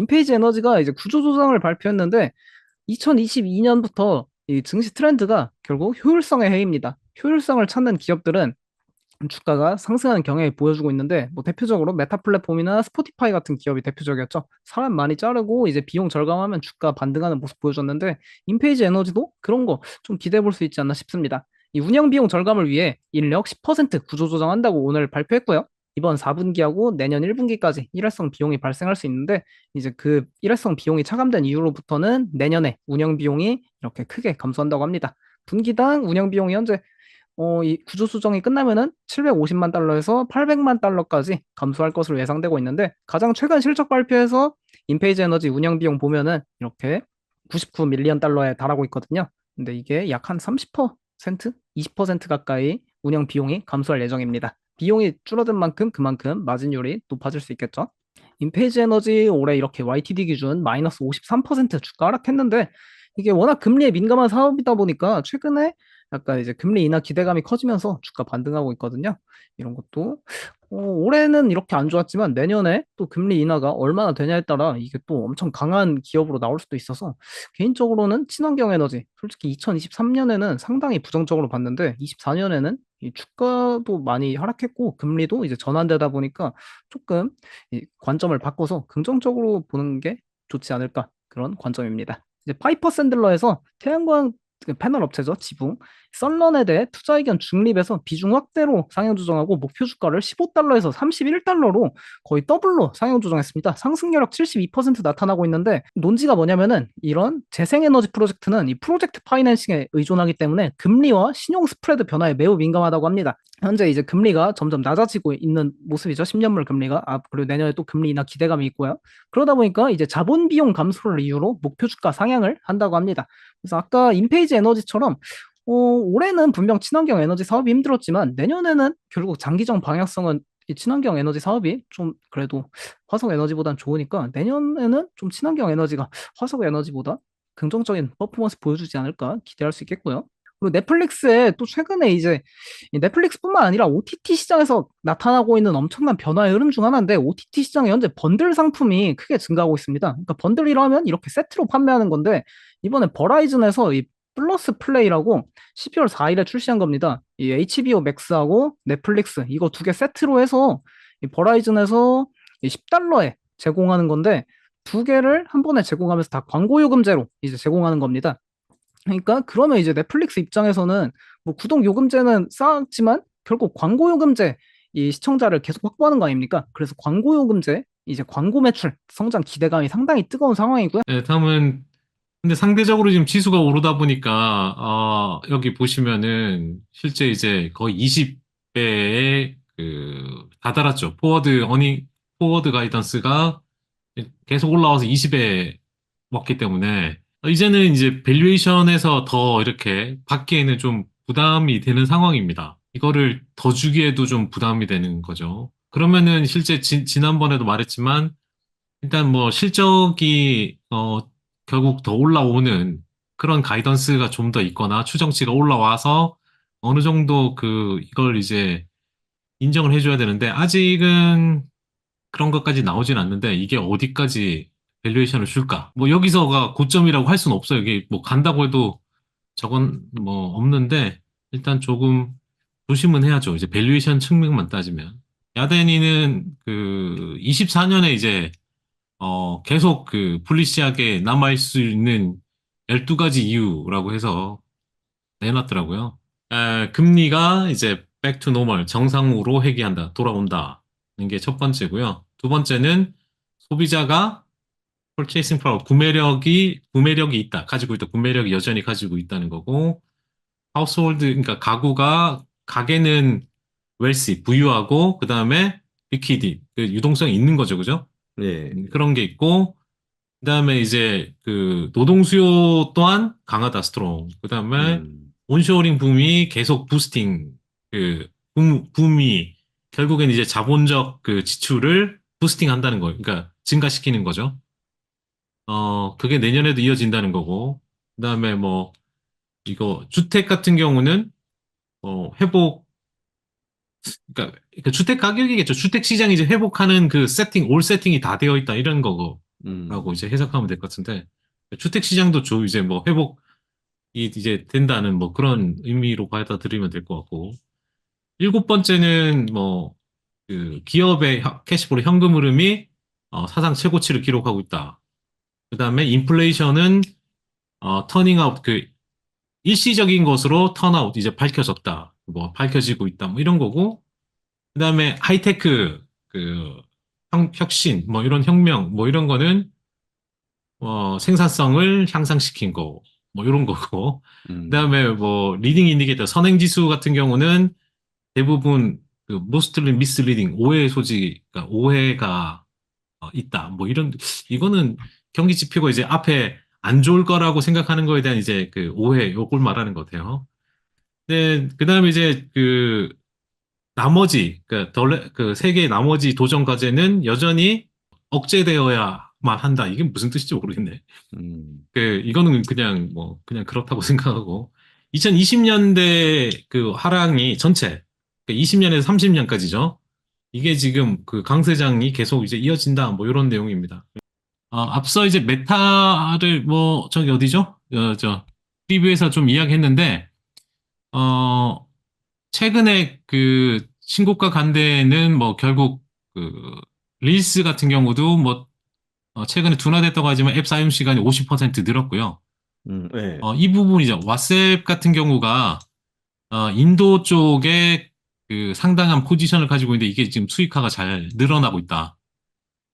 인페이지 에너지가 이제 구조조정을 발표했는데 2022년부터 이 증시 트렌드가 결국 효율성의 해입니다. 효율성을 찾는 기업들은 주가가 상승하는 경향을 보여주고 있는데 뭐 대표적으로 메타 플랫폼이나 스포티파이 같은 기업이 대표적이었죠. 사람 많이 자르고 이제 비용 절감하면 주가 반등하는 모습 보여줬는데 인페이지 에너지도 그런 거 좀 기대해 볼 수 있지 않나 싶습니다. 이 운영 비용 절감을 위해 인력 10% 구조 조정한다고 오늘 발표했고요. 이번 4분기하고 내년 1분기까지 일회성 비용이 발생할 수 있는데 이제 그 일회성 비용이 차감된 이후로부터는 내년에 운영 비용이 이렇게 크게 감소한다고 합니다. 분기당 운영 비용이 현재 이 구조 수정이 끝나면은 750만 달러에서 800만 달러까지 감소할 것으로 예상되고 있는데 가장 최근 실적 발표에서 인페이지 에너지 운영 비용 보면은 이렇게 99 밀리언 달러에 달하고 있거든요. 근데 이게 약 한 30%, 20% 가까이 운영 비용이 감소할 예정입니다. 비용이 줄어든 만큼 그만큼 마진율이 높아질 수 있겠죠. 인페이지 에너지 올해 이렇게 YTD 기준 마이너스 53% 주가 하락했는데 이게 워낙 금리에 민감한 사업이다 보니까 최근에 약간 이제 금리 인하 기대감이 커지면서 주가 반등하고 있거든요. 이런 것도 올해는 이렇게 안 좋았지만 내년에 또 금리 인하가 얼마나 되냐에 따라 이게 또 엄청 강한 기업으로 나올 수도 있어서 개인적으로는 친환경 에너지 솔직히 2023년에는 상당히 부정적으로 봤는데 24년에는 이 주가도 많이 하락했고 금리도 이제 전환되다 보니까 조금 이 관점을 바꿔서 긍정적으로 보는 게 좋지 않을까 그런 관점입니다. 이제 파이퍼 샌들러에서 태양광 그 패널 업체죠, 지붕. 썬런에 대해 투자 의견 중립에서 비중 확대로 상향 조정하고 목표 주가를 15달러에서 31달러로 거의 더블로 상향 조정했습니다. 상승률 72% 나타나고 있는데 논지가 뭐냐면은 이런 재생에너지 프로젝트는 이 프로젝트 파이낸싱에 의존하기 때문에 금리와 신용 스프레드 변화에 매우 민감하다고 합니다. 현재 이제 금리가 점점 낮아지고 있는 모습이죠. 10년물 금리가. 그리고 내년에 또 금리 인하 기대감이 있고요. 그러다 보니까 이제 자본 비용 감소를 이유로 목표 주가 상향을 한다고 합니다. 그래서 아까 인페이지 에너지처럼 올해는 분명 친환경 에너지 사업이 힘들었지만 내년에는 결국 장기적 방향성은 이 친환경 에너지 사업이 좀 그래도 화석 에너지보단 좋으니까 내년에는 좀 친환경 에너지가 화석 에너지보다 긍정적인 퍼포먼스 보여주지 않을까 기대할 수 있겠고요. 그리고 넷플릭스에 또 최근에 이제 이 넷플릭스뿐만 아니라 OTT 시장에서 나타나고 있는 엄청난 변화의 흐름 중 하나인데 OTT 시장에 현재 번들 상품이 크게 증가하고 있습니다. 그러니까 번들이라면 이렇게 세트로 판매하는 건데 이번에 버라이즌에서 이 플러스 플레이라고 12월 4일에 출시한 겁니다. 이 HBO 맥스하고 넷플릭스 이거 두 개 세트로 해서 이 버라이즌에서 10달러에 제공하는 건데 두 개를 한 번에 제공하면서 다 광고 요금제로 이제 제공하는 겁니다. 그러니까 그러면 이제 넷플릭스 입장에서는 뭐 구독 요금제는 쌓았지만 결국 광고 요금제 이 시청자를 계속 확보하는 거 아닙니까? 그래서 광고 요금제 이제 광고 매출 성장 기대감이 상당히 뜨거운 상황이고요. 네, 다음은 근데 상대적으로 지금 지수가 오르다 보니까 여기 보시면은 실제 이제 거의 20배에 다다랐죠. 포워드 가이던스가 계속 올라와서 20배 먹기 때문에 이제는 이제 밸류에이션에서 더 이렇게 받기에는 좀 부담이 되는 상황입니다. 이거를 더 주기에도 좀 부담이 되는 거죠. 그러면은 실제 지난번에도 말했지만 일단 뭐 실적이 결국 더 올라오는 그런 가이던스가 좀 더 있거나 추정치가 올라와서 어느 정도 이걸 이제 인정을 해줘야 되는데 아직은 그런 것까지 나오진 않는데 이게 어디까지 밸류에이션을 줄까? 뭐 여기서가 고점이라고 할 수는 없어요. 이게 뭐 간다고 해도 저건 뭐 없는데 일단 조금 조심은 해야죠. 이제 밸류에이션 측면만 따지면. 야덴이는 24년에 이제 계속 불리시하게 남아있을 수 있는 12가지 이유라고 해서 내놨더라고요. 금리가 이제 back to normal, 정상으로 회귀한다, 돌아온다. 는 게 첫 번째고요. 두 번째는 소비자가 purchasing power, 구매력이 있다, 가지고 있다, 구매력이 여전히 가지고 있다는 거고, household, 그러니까 가게는 wealthy, 부유하고, 그 다음에 liquidity, 유동성이 있는 거죠, 그죠? 네. 그런 게 있고, 그다음에 이제 노동 수요 또한 강하다 스트롱. 그다음에 음, 온쇼어링 붐이 계속 부스팅 붐이 결국엔 이제 자본적 지출을 부스팅 한다는 거. 그러니까 증가시키는 거죠. 그게 내년에도 이어진다는 거고. 그다음에 뭐 이거 주택 같은 경우는 회복 그러니까 그 주택 가격이겠죠. 주택 시장이 이제 회복하는 올 세팅이 다 되어 있다 이런 거고. 이제 해석하면 될 것 같은데, 주택 시장도 이제 뭐 회복이 이제 된다는 뭐 그런 의미로 받아들이면 될 것 같고, 일곱 번째는 뭐 그 기업의 캐시플로 현금 흐름이 사상 최고치를 기록하고 있다. 그다음에 인플레이션은 터닝 아웃 그 일시적인 것으로 턴아웃 이제 밝혀졌다. 뭐 밝혀지고 있다. 뭐 이런 거고. 그다음에 하이테크 그 혁신 뭐 이런 혁명 뭐 이런 거는 생산성을 향상시킨 거 뭐 이런 거고. 그다음에 뭐 리딩 인디케이터 선행 지수 같은 경우는 대부분 그 mostly misleading 오해 소지 그러니까 오해가 있다. 뭐 이런 이거는 경기 지표가 이제 앞에 안 좋을 거라고 생각하는 거에 대한 이제 그 오해 요걸 말하는 것 같아요. 네, 그다음에 이제 그 나머지 그 세계의 나머지 도전 과제는 여전히 억제되어야만 한다. 이게 무슨 뜻인지 모르겠네. 이거는 그냥 뭐 그냥 그렇다고 생각하고 2020년대 그 하락이 전체 20년에서 30년까지죠. 이게 지금 그 강세장이 계속 이제 이어진다. 뭐 이런 내용입니다. 앞서 이제 메타를 뭐 저기 어디죠? 프리뷰에서 좀 이야기했는데 어 최근에 그 신고가 간 데는 뭐 결국 그 릴스 같은 경우도 뭐 최근에 둔화됐다고 하지만 앱 사용 시간이 50% 늘었고요. 네. 이 부분이죠. 왓츠앱 같은 경우가 인도 쪽에 그 상당한 포지션을 가지고 있는데 이게 지금 수익화가 잘 늘어나고 있다.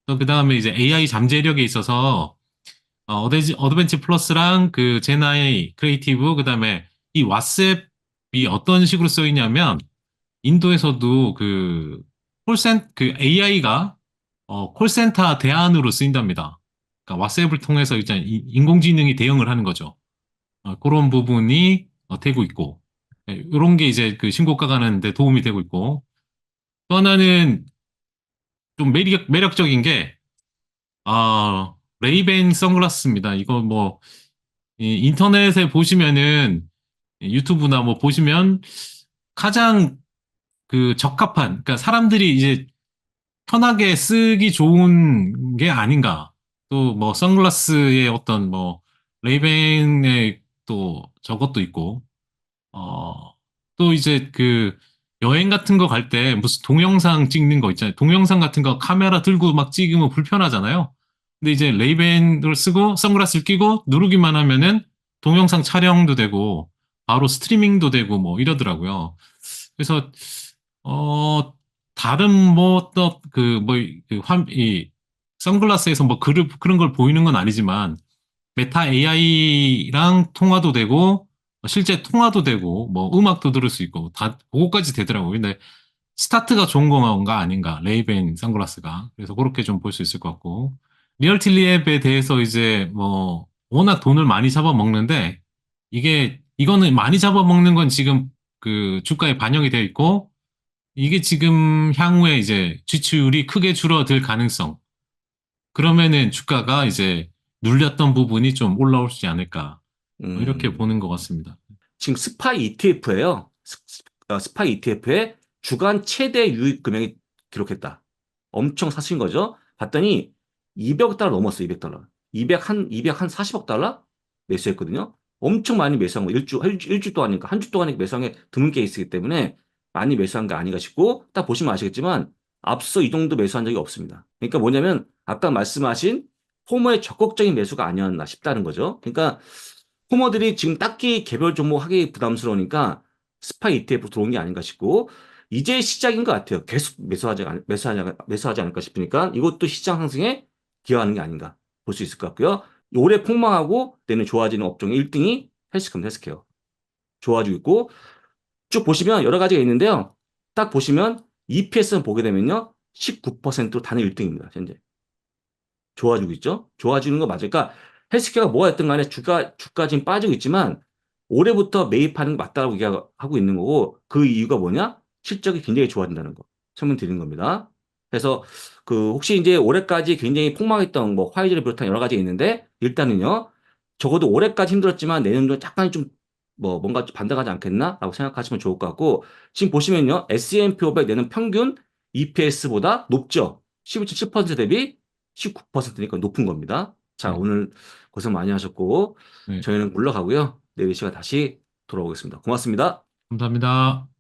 그 다음에 이제 AI 잠재력에 있어서 어드벤치 플러스랑 그 제나이 크리에이티브 그다음에 이 왓츠앱이 어떤 식으로 쓰이냐면 인도에서도 그 AI가 콜센터 대안으로 쓰인답니다. 그러니까 왓츠앱을 통해서 이제 인공지능이 대응을 하는 거죠. 그런 부분이 되고 있고 이런 게 이제 그 신고가 가는데 도움이 되고 있고 또 하나는 좀 매력적인 게 레이벤 선글라스입니다. 이거 뭐 인터넷에 보시면은 유튜브나 뭐 보시면 가장 그 적합한 그러니까 사람들이 이제 편하게 쓰기 좋은 게 아닌가. 또 뭐 선글라스의 어떤 뭐 레이벤의 또 저것도 있고 또 이제 그 여행 같은 거 갈 때 무슨 동영상 찍는 거 있잖아요. 동영상 같은 거 카메라 들고 막 찍으면 불편하잖아요. 근데 이제 레이벤을 쓰고 선글라스를 끼고 누르기만 하면은 동영상 촬영도 되고 바로 스트리밍도 되고 뭐 이러더라고요. 그래서 다른 뭐 또 이 선글라스에서 뭐 그런 걸 보이는 건 아니지만 메타 AI랑 통화도 되고 실제 통화도 되고 뭐 음악도 들을 수 있고 다 그거까지 되더라고요. 근데 스타트가 좋은 건가 아닌가 레이벤 선글라스가 그래서 그렇게 좀 볼 수 있을 것 같고 리얼티 앱에 대해서 이제 뭐 워낙 돈을 많이 잡아먹는데 이거는 많이 잡아먹는 건 지금 그 주가에 반영이 되어 있고 이게 지금 향후에 이제 지출이 크게 줄어들 가능성 그러면은 주가가 이제 눌렸던 부분이 좀 올라오지 않을까 뭐 이렇게 음. 보는 것 같습니다. 지금 스파이 ETF예요. 스파이 ETF의 주간 최대 유입 금액이 기록했다. 엄청 사신 거죠. 봤더니 200억 달러 넘었어요. 200달러. 200한 40억 달러 매수했거든요. 엄청 많이 매수한 거. 일주 동안이니까 한 주 동안에 매수한 게 드문 케이스이기 때문에 많이 매수한 게 아닌가 싶고 딱 보시면 아시겠지만 앞서 이 정도 매수한 적이 없습니다. 그러니까 뭐냐면 아까 말씀하신 포머의 적극적인 매수가 아니었나 싶다는 거죠. 그러니까 포머들이 지금 딱히 개별 종목 하기 부담스러우니까 스파 ETF 들어온 게 아닌가 싶고 이제 시작인 것 같아요. 계속 매수하지 않을까 싶으니까 이것도 시장 상승에 기여하는 게 아닌가 볼 수 있을 것 같고요. 올해 폭망하고 내년 좋아지는 업종의 1등이 헬스케어. 좋아지고 있고 쭉 보시면 여러 가지가 있는데요. 딱 보시면 EPS는 보게 되면요. 19%로 단일 1등입니다. 현재. 좋아지고 있죠? 좋아지는 거 맞아요. 그러니까 헬스케어가 뭐가 됐든 간에 주가 지금 빠지고 있지만 올해부터 매입하는 게 맞다고 얘기하고 있는 거고 그 이유가 뭐냐? 실적이 굉장히 좋아진다는 거 설명드리는 겁니다. 그래서 그 혹시 이제 올해까지 굉장히 폭망했던 뭐 화이자를 비롯한 여러 가지 있는데 일단은요. 적어도 올해까지 힘들었지만 내년도 약간 좀 뭐 뭔가 좀 반등하지 않겠나라고 생각하시면 좋을 것 같고 지금 보시면요. S&P 500 내는 평균 EPS보다 높죠. 12.7% 대비 19%니까 높은 겁니다. 자, 네. 오늘 고생 많이 하셨고, 네. 저희는 물러가고요. 내일 이 시간 다시 돌아오겠습니다. 고맙습니다. 감사합니다.